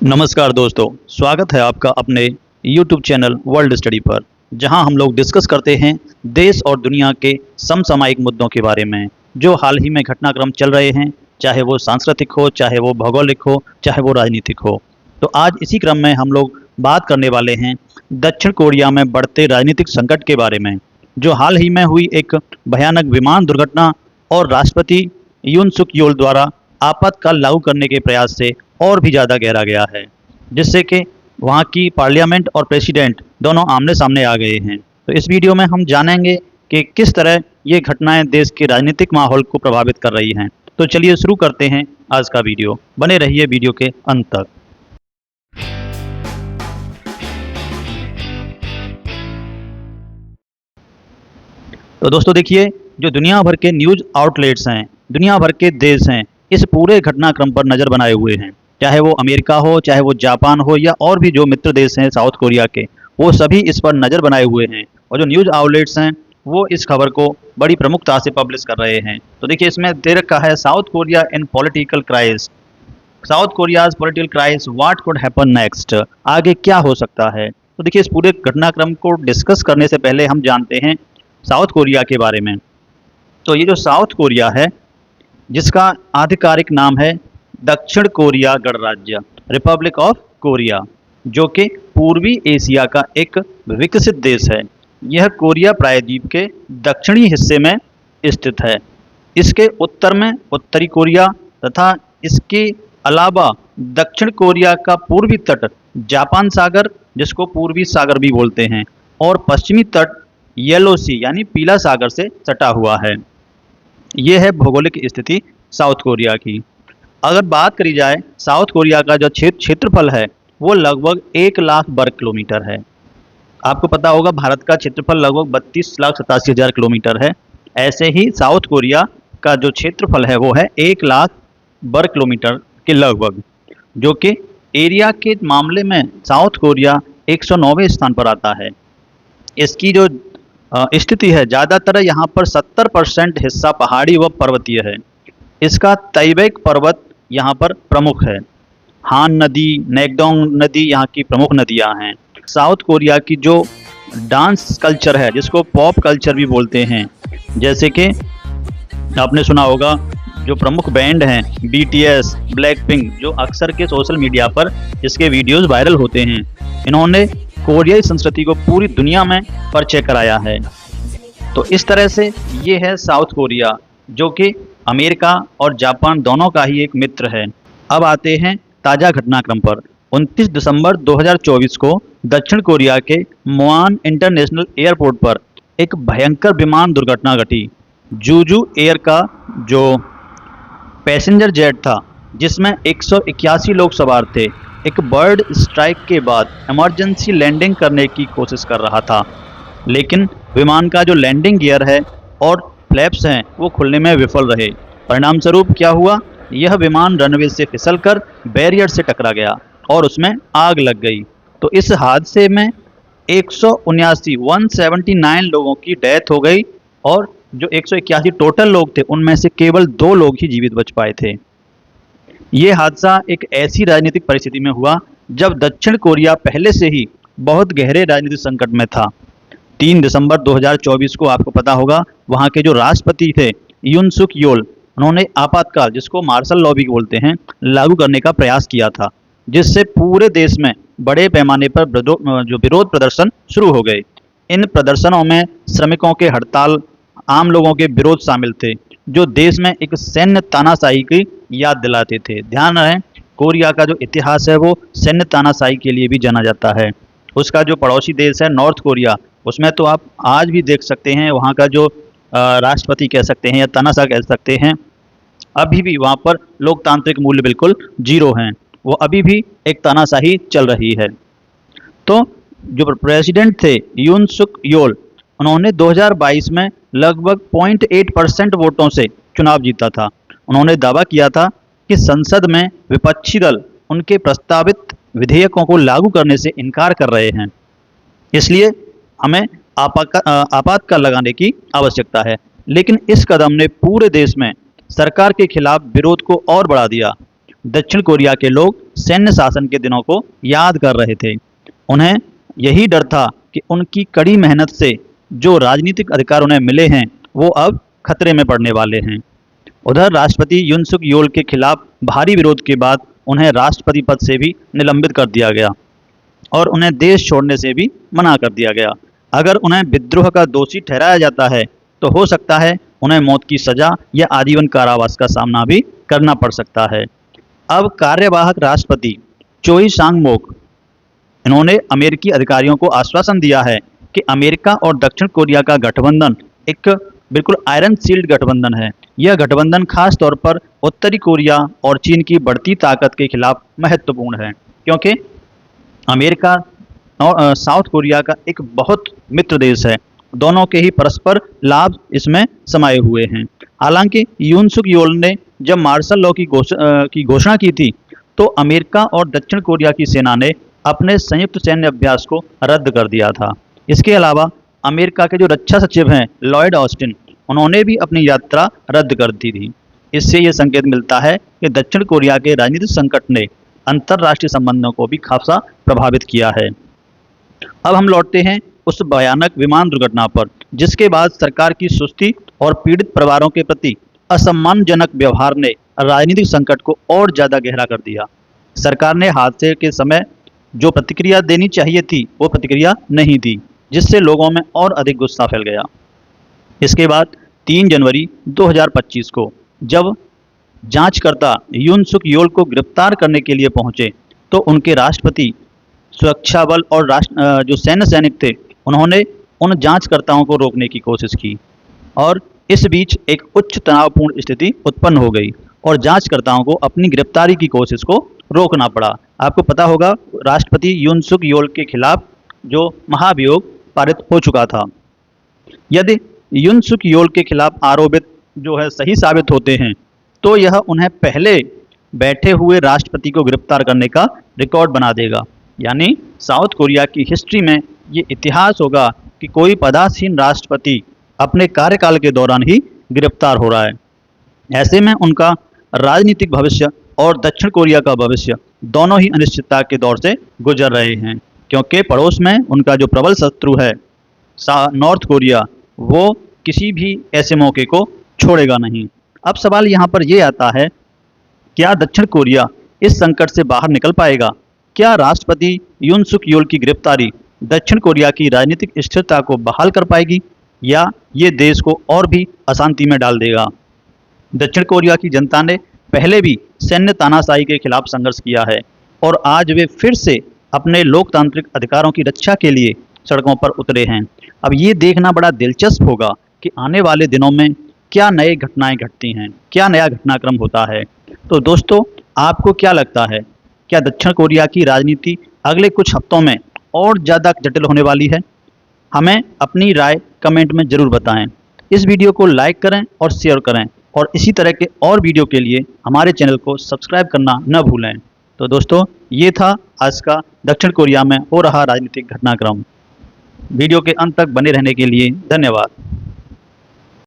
नमस्कार दोस्तों, स्वागत है आपका अपने YouTube चैनल वर्ल्ड स्टडी पर, जहां हम लोग डिस्कस करते हैं देश और दुनिया के समसामयिक मुद्दों के बारे में जो हाल ही में घटनाक्रम चल रहे हैं, चाहे वो सांस्कृतिक हो, चाहे वो भौगोलिक हो, चाहे वो राजनीतिक हो। तो आज इसी क्रम में हम लोग बात करने वाले हैं दक्षिण कोरिया में बढ़ते राजनीतिक संकट के बारे में, जो हाल ही में हुई एक भयानक विमान दुर्घटना और राष्ट्रपति यून सुक योल द्वारा आपातकाल लागू करने के प्रयास से और भी ज़्यादा गहरा गया है, जिससे कि वहाँ की पार्लियामेंट और प्रेसिडेंट दोनों आमने सामने आ गए हैं। तो इस वीडियो में हम जानेंगे कि किस तरह ये घटनाएं देश के राजनीतिक माहौल को प्रभावित कर रही हैं। तो चलिए शुरू करते हैं आज का वीडियो। बने रहिए वीडियो के अंत तक। तो दोस्तों देखिए, जो दुनिया भर के न्यूज़ आउटलेट्स हैं, दुनिया भर के देश हैं, इस पूरे घटनाक्रम पर नज़र बनाए हुए हैं। चाहे वो अमेरिका हो, चाहे वो जापान हो, या और भी जो मित्र देश हैं साउथ कोरिया के, वो सभी इस पर नज़र बनाए हुए हैं। और जो न्यूज़ आउटलेट्स हैं वो इस खबर को बड़ी प्रमुखता से पब्लिश कर रहे हैं। तो देखिए, इसमें दे रखा है south Korea in political crisis, south Korea's political crisis, what could happen next, आगे क्या हो सकता है। तो देखिए, इस पूरे घटनाक्रम को डिस्कस करने से पहले हम जानते हैं साउथ कोरिया के बारे में। तो ये जो साउथ कोरिया है, जिसका आधिकारिक नाम है दक्षिण कोरिया गणराज्य, रिपब्लिक ऑफ कोरिया, जो कि पूर्वी एशिया का एक विकसित देश है। यह कोरिया प्रायद्वीप के दक्षिणी हिस्से में स्थित है। इसके उत्तर में उत्तरी कोरिया तथा इसके अलावा दक्षिण कोरिया का पूर्वी तट जापान सागर, जिसको पूर्वी सागर भी बोलते हैं, और पश्चिमी तट येलो सी यानी पीला सागर से सटा हुआ है। यह है भौगोलिक स्थिति साउथ कोरिया की। अगर बात करी जाए साउथ कोरिया का जो क्षेत्रफल है, वो लगभग 1 लाख वर्ग किलोमीटर है। आपको पता होगा भारत का क्षेत्रफल लगभग 32,87,000 किलोमीटर है। ऐसे ही साउथ कोरिया का जो क्षेत्रफल है वो है 1 लाख वर्ग किलोमीटर के लगभग, जो कि एरिया के मामले में साउथ कोरिया 109वें स्थान पर आता है। इसकी जो स्थिति है, ज़्यादातर यहाँ पर 70% हिस्सा पहाड़ी व पर्वतीय है। इसका तैबेक पर्वत यहाँ पर प्रमुख है। हान नदी, नेगडोंग नदी यहाँ की प्रमुख नदियाँ हैं। साउथ कोरिया की जो डांस कल्चर है, जिसको पॉप कल्चर भी बोलते हैं, जैसे कि आपने सुना होगा जो प्रमुख बैंड हैं BTS, ब्लैकपिंक, जो अक्सर के सोशल मीडिया पर इसके वीडियोस वायरल होते हैं, इन्होंने कोरियाई संस्कृति को पूरी दुनिया में परिचय कराया है। तो इस तरह से ये है साउथ कोरिया, जो कि अमेरिका और जापान दोनों का ही एक मित्र है। अब आते हैं ताज़ा घटनाक्रम पर। 29 दिसंबर 2024 को दक्षिण कोरिया के मोआन इंटरनेशनल एयरपोर्ट पर एक भयंकर विमान दुर्घटना घटी। जूजू एयर का जो पैसेंजर जेट था, जिसमें 181 लोग सवार थे, एक बर्ड स्ट्राइक के बाद इमरजेंसी लैंडिंग करने की कोशिश कर रहा था, लेकिन विमान का जो लैंडिंग गियर है और फ्लैप्स हैं वो खुलने में विफल रहे। परिणाम स्वरूप क्या हुआ, यह विमान रनवे से फिसलकर बैरियर से टकरा गया और उसमें आग लग गई। तो इस हादसे में 179 लोगों की डेथ हो गई, और जो 181 टोटल लोग थे उनमें से केवल 2 लोग ही जीवित बच पाए थे। ये हादसा एक ऐसी राजनीतिक परिस्थिति में हुआ जब दक्षिण कोरिया पहले से ही बहुत गहरे राजनीतिक संकट में था। 3 दिसंबर 2024 को आपको पता होगा वहाँ के जो राष्ट्रपति थे यून सुक योल, उन्होंने आपातकाल, जिसको मार्शल लॉ भी बोलते हैं, लागू करने का प्रयास किया था, जिससे पूरे देश में बड़े पैमाने पर जो विरोध प्रदर्शन शुरू हो गए। इन प्रदर्शनों में श्रमिकों के हड़ताल, आम लोगों के विरोध शामिल थे, जो देश में एक सैन्य तानाशाही की याद दिलाते थे। ध्यान रहे, कोरिया का जो इतिहास है वो सैन्य तानाशाही के लिए भी जाना जाता है। उसका जो पड़ोसी देश है नॉर्थ कोरिया, उसमें तो आप आज भी देख सकते हैं वहाँ का जो राष्ट्रपति कह सकते हैं या तानाशाह कह सकते हैं, अभी भी वहाँ पर लोकतांत्रिक मूल्य बिल्कुल जीरो हैं। वो अभी भी एक तानाशाही चल रही है। तो जो प्रेसिडेंट थे यून सुक योल, उन्होंने 2022 में लगभग 0.8% वोटों से चुनाव जीता था। उन्होंने दावा किया था कि संसद में विपक्षी दल उनके प्रस्तावित विधेयकों को लागू करने से इनकार कर रहे हैं, इसलिए हमें आपातकाल लगाने की आवश्यकता है। लेकिन इस कदम ने पूरे देश में सरकार के खिलाफ विरोध को और बढ़ा दिया। दक्षिण कोरिया के लोग सैन्य शासन के दिनों को याद कर रहे थे। उन्हें यही डर था कि उनकी कड़ी मेहनत से जो राजनीतिक अधिकार उन्हें मिले हैं वो अब खतरे में पड़ने वाले हैं। उधर राष्ट्रपति यून सुक योल के खिलाफ भारी विरोध के बाद उन्हें राष्ट्रपति पद से भी निलंबित कर दिया गया और उन्हें देश छोड़ने से भी मना कर दिया गया। अगर उन्हें विद्रोह का दोषी ठहराया जाता है तो हो सकता है उन्हें मौत की सजा या आजीवन कारावास का सामना भी करना पड़ सकता है। अब कार्यवाहक राष्ट्रपति चोई सांग मोक इन्होंने अमेरिकी अधिकारियों को आश्वासन दिया है कि अमेरिका और दक्षिण कोरिया का गठबंधन एक बिल्कुल आयरन सील्ड गठबंधन है। यह गठबंधन खास तौर पर उत्तरी कोरिया और चीन की बढ़ती ताकत के खिलाफ महत्वपूर्ण है, क्योंकि अमेरिका और साउथ कोरिया का एक बहुत मित्र देश है। दोनों के ही परस्पर लाभ इसमें समाये हुए हैं। हालांकि यून सुक योल ने जब मार्शल लॉ की घोषणा की थी तो अमेरिका और दक्षिण कोरिया की सेना ने अपने संयुक्त सैन्य अभ्यास को रद्द कर दिया था। इसके अलावा अमेरिका के जो रक्षा सचिव हैं लॉयड ऑस्टिन, उन्होंने भी अपनी यात्रा रद्द कर दी थी। इससे ये संकेत मिलता है कि दक्षिण कोरिया के राजनीतिक संकट ने अंतर्राष्ट्रीय संबंधों को भी खासा प्रभावित किया है। अब हम लौटते हैं उस भयानक विमान दुर्घटना पर, जिसके बाद सरकार की सुस्ती और पीड़ित परिवारों के प्रति असम्मानजनक व्यवहार ने राजनीतिक संकट को और ज़्यादा गहरा कर दिया। सरकार ने हादसे के समय जो प्रतिक्रिया देनी चाहिए थी वो प्रतिक्रिया नहीं दी, जिससे लोगों में और अधिक गुस्सा फैल गया। इसके बाद 3 जनवरी 2025 को जब जांचकर्ता यून सुक योल को गिरफ्तार करने के लिए पहुंचे तो उनके राष्ट्रपति, सुरक्षा बल और जो सैन्य सैनिक थे उन्होंने उन जांचकर्ताओं को रोकने की कोशिश की और इस बीच एक उच्च तनावपूर्ण स्थिति उत्पन्न हो गई और जांचकर्ताओं को अपनी गिरफ्तारी की कोशिश को रोकना पड़ा। आपको पता होगा राष्ट्रपति यून सुक योल के खिलाफ जो महाभियोग पारित हो चुका था। यदि यून सुक योल के खिलाफ आरोपित जो है सही साबित होते हैं तो यह उन्हें पहले बैठे हुए राष्ट्रपति को गिरफ्तार करने का रिकॉर्ड बना देगा। यानी साउथ कोरिया की हिस्ट्री में ये इतिहास होगा कि कोई पदासीन राष्ट्रपति अपने कार्यकाल के दौरान ही गिरफ्तार हो रहा है। ऐसे में उनका राजनीतिक भविष्य और दक्षिण कोरिया का भविष्य दोनों ही अनिश्चितता के दौर से गुजर रहे हैं, क्योंकि पड़ोस में उनका जो प्रबल शत्रु है नॉर्थ कोरिया, वो किसी भी ऐसे मौके को छोड़ेगा नहीं। अब सवाल यहाँ पर ये आता है, क्या दक्षिण कोरिया इस संकट से बाहर निकल पाएगा? क्या राष्ट्रपति यून सुक योल की गिरफ्तारी दक्षिण कोरिया की राजनीतिक स्थिरता को बहाल कर पाएगी या ये देश को और भी अशांति में डाल देगा? दक्षिण कोरिया की जनता ने पहले भी सैन्य तानाशाही के खिलाफ संघर्ष किया है और आज वे फिर से अपने लोकतांत्रिक अधिकारों की रक्षा के लिए सड़कों पर उतरे हैं। अब ये देखना बड़ा दिलचस्प होगा कि आने वाले दिनों में क्या नए घटनाएं घटती हैं, क्या नया घटनाक्रम होता है। तो दोस्तों, आपको क्या लगता है, क्या दक्षिण कोरिया की राजनीति अगले कुछ हफ्तों में और ज़्यादा जटिल होने वाली है? हमें अपनी राय कमेंट में ज़रूर बताएं। इस वीडियो को लाइक करें और शेयर करें और इसी तरह के और वीडियो के लिए हमारे चैनल को सब्सक्राइब करना न भूलें। तो दोस्तों, ये था आज का दक्षिण कोरिया में हो रहा राजनीतिक घटनाक्रम। वीडियो के अंत तक बने रहने के लिए धन्यवाद।